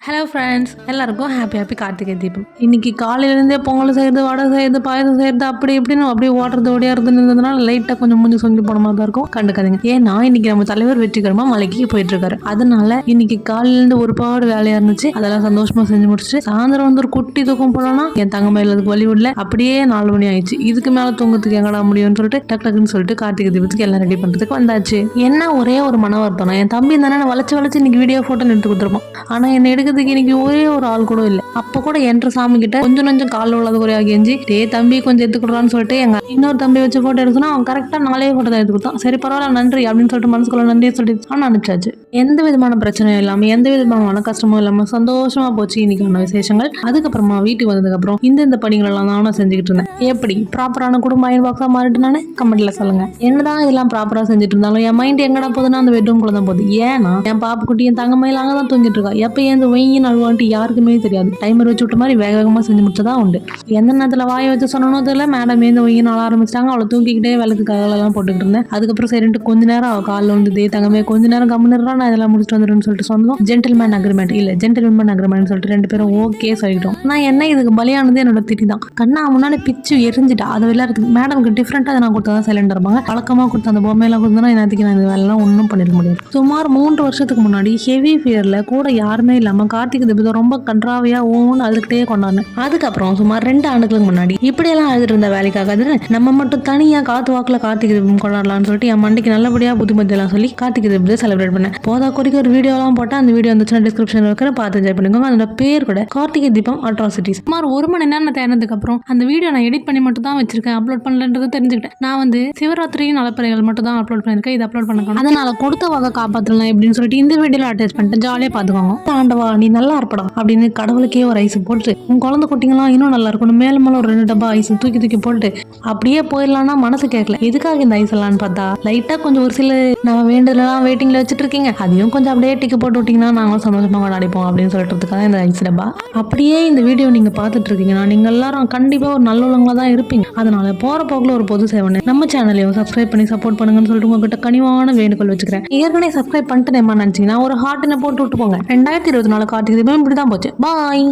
Hello friends, எல்லாருக்கும் happy Karthigai Deepam. இன்னைக்கு காலையிலேருந்தே பொங்கல் செய்கிறது, வடை செய்கிறது, பாயசம் செய்கிறது, அப்படி இப்படின்னு அப்படியே ஓட்டுறது ஓடியாருதுன்னு இருந்ததுனால லைட்டாக கொஞ்சம் மூஞ்சி சொங்கி போன மாதிரி தான் இருக்கும். கண்டுக்காதீங்க. ஏன்னா இன்னைக்கு நம்ம தலைவர் வெற்றிகரமாக மலைக்கு போயிட்டு இருக்காரு. அதனால இன்னைக்கு காலையிலேருந்து ஒரு பாடு வேலையா இருந்துச்சு. அதெல்லாம் சந்தோஷமா செஞ்சு முடிச்சுட்டு சாயந்தரம் வந்து ஒரு குட்டி தூக்கம் போனோம்னா என் தங்கமையில அதுக்கு வழி விடல. அப்படியே 4 மணி ஆயிடுச்சு. இதுக்கு மேல தூங்கத்துக்கு எங்கடா முடியும்னு சொல்லிட்டு டக்குன்னு சொல்லிட்டு கார்த்திகை தீபத்துக்கு எல்லாம் ரெடி பண்றதுக்கு வந்தாச்சு. என்ன ஒரே ஒரு மன வருத்தம், என் தம்பி தானே வளைச்சு இன்னைக்கு வீடியோ போட்டோ எடுத்து கொடுத்துருப்போம். ஆனா என்ன எடுக்கிறதுக்கு இன்னைக்கு ஒரே ஒரு ஆள் கூட இல்லை. அப்ப கூட என்ற சாமி கிட்ட கொஞ்சம் காலில் உள்ளது குறையா கெஞ்சி தம்பி கொஞ்சம் எடுத்து கொடுறான்னு சொல்லிட்டு எங்க இன்னொரு தம்பி வச்சு போட்டோ எடுக்கணும். அவன் கரெக்டா 4 போட்டோ தான் எடுத்து கொடுத்தான். சரி பரவாயில்ல நன்றி அப்படின்னு சொல்லிட்டு மனசுக்குள்ள நன்றியை சொல்லிட்டு அனுப்பிச்சாச்சு. எந்த விதமான பிரச்சனையும் இல்லாம எந்த விதமான கஷ்டமும் இல்லாம சந்தோஷமா போச்சு இன்னைக்கான விசேஷங்கள். அதுக்கப்புறமா வீட்டுக்கு வந்ததுக்கு அப்புறம் இந்த பணிகள் எல்லாம் தான் நான் செஞ்சுக்கிட்டு இருந்தேன். எப்படி ப்ராப்பரான குடும்ப அயன் பாக்ஸா மாறிட்டு நானே கமெண்ட்ல சொல்லுங்க. என்னதான் இதெல்லாம் ப்ராப்பரா செஞ்சுட்டு இருந்தாலும் என் மைண்ட் எங்கடா போகுதுன்னா அந்த பெட்ரூம் குள்ள தான் போகுது. ஏன்னா என் பாப்புக்குட்டி என் தங்கமையில அங்கதான் தூங்கிட்டு இருக்கா. எப்ப ஏன் வெயின் அழுவான்ட்டு யாருக்குமே தெரியாது. டைமர் வச்சு விட்ட மாதிரி வேகமா செஞ்சு முடிச்சதான் உண்டு. எந்த நேரத்துல வாயை வச்சு சொன்னனோ தெரியல, மேடம் ஏந்து வெயின் ஆள ஆரம்பிச்சிட்டாங்க. அவளை தூக்கிக்கிட்டே விளக்கு கதெல்லாம் போட்டுக்கிட்டு இருந்தேன். அதுக்கப்புறம் சரின்ட்டு கொஞ்ச நேரம் அவள் காலில் வந்து தங்கமே கொஞ்ச நேரம் கம்முன்னு நான் இதெல்லாம் முடிச்சுட்டு வந்துடுன்னு சொல்லிட்டு சொன்னோம். ஜென்டில்மேன் அக்ரிமெண்ட் இல்ல ஜென்டில்மேன் அக்ரிமெண்ட் சொல்லிட்டு 2 பேரும் ஓகே சொல்லிட்டோம். நான் என்ன இதுக்கு பலியானது என்னோட திட்டி தான். கண்ணா முன்னாடி பிச்சு எரிஞ்சிட்டா. அதை விளையாடுறதுக்கு மேடம்க்கு டிஃப்ரெண்டா அதை நான் கொடுத்தா சைலண்ட் இருப்பாங்க. வழக்கமா கொடுத்த அந்த பொம்மையெல்லாம் கொடுத்தா என்னத்துக்கு நான் இந்த வேலைலாம் ஒன்றும் பண்ணிருக்க முடியாது. சுமார் 3 வருஷத்துக்கு முன்னாடி ஹெவி ஃபியர்ல கூட யாருமே இல்லாம கார்த்திகை தீபத்தை ரொம்ப கன்றாவியா ஓன்னு அதுக்கிட்டே கொண்டாடினேன். அதுக்கப்புறம் சுமார் 2 ஆண்டுகளுக்கு முன்னாடி இப்படியெல்லாம் அழுதுட்டு இருந்த வேலைக்காகாதுன்னு நம்ம மட்டும் தனியா காத்து வாக்குல கார்த்திகை தீபம் கொண்டாடலாம்னு சொல்லிட்டு என் மண்டைக்கு நல்லபடியா புத்திமதி எல்லாம் சொல்லி கார்த்திகை தீபத்தை செலிப்ரேட் பண்ணேன். போதா குறிக்க ஒரு வீடியோ எல்லாம் போட்டா அந்த வீடியோ வந்துச்சுன்னா டிஸ்கிரிப்ஷன்ல வைக்கிற பார்த்து என்ஜாய் பண்ணிக்கோங்க. அதோட பேர் கூட கார்த்திகை தீபம் அட்ராசிட்டிஸ். சுமார் 1 மணி நேரம் தேர்ந்ததுக்கு அப்புறம் அந்த வீடியோ நான் எடிட் பண்ணி மட்டும் தான் வச்சிருக்கேன். அப்லோட் பண்ணலன்றது தெரிஞ்சுக்கிட்டேன். நான் வந்து சிவராத்திரி நலப்பறைகள் மட்டும் தான் அப்லோட் பண்ணிருக்கேன். இது அப்லோட் பண்ணணும். அதனால கொடுத்த வகை காப்பாற்றலாம் எப்படின்னு சொல்லிட்டு இந்த வீடியோல அட்டாச் பண்ணிட்டு ஜாலியா பாத்துக்கோங்க. ஆண்டவா நீ நல்லா இருப்படா அப்படின்னு கடவுளுக்கே ஒரு ஐஸ் போட்டு உன் குழந்தை குட்டிங்களாம் இன்னும் நல்லா இருக்கணும் மேல 2 டப்பா ஐஸ் தூக்கி போட்டு அப்படியே போயிடலாம்னா மனசு கேட்கல. எதுக்காக இந்த ஐஸ் எல்லாம்னு பார்த்தா லைட்டா கொஞ்சம் ஒரு சில நம்ம வேண்டதெல்லாம் வெயிட்டிங்ல வச்சுட்டு இருக்கீங்க, அதையும் கொஞ்சம் அப்படியே டிக்கெட் போட்டு விட்டீங்கன்னா நாங்களும் சந்தோஷமா கொண்டாடிப்போம் அப்படின்னு சொல்றதுக்காக இந்த ஐஸ் டப்பா. அப்படியே இந்த வீடியோ நீங்க பாத்துட்டு இருக்கீங்கன்னா நீங்க எல்லாரும் கண்டிப்பா ஒரு நல்லவங்களா தான் இருப்பீங்க. அதனால போற போக்குல ஒரு பொது சேவனை நம்ம சேனலையும் சப்ஸ்கிரைப் பண்ணி சப்போர்ட் பண்ணுங்கன்னு சொல்லிட்டு உங்ககிட்ட கனிவான வேண்டுகோள் வச்சுக்கிறேன். ஏற்கனவே சப்ஸ்கிரைப் பண்ணிட்டு நினைச்சீங்கன்னா ஒரு ஹார்ட்னு போட்டு விட்டு போங்க. 2024 கார்த்திகை தீபம் இப்படிதான் போச்சு. பாய்.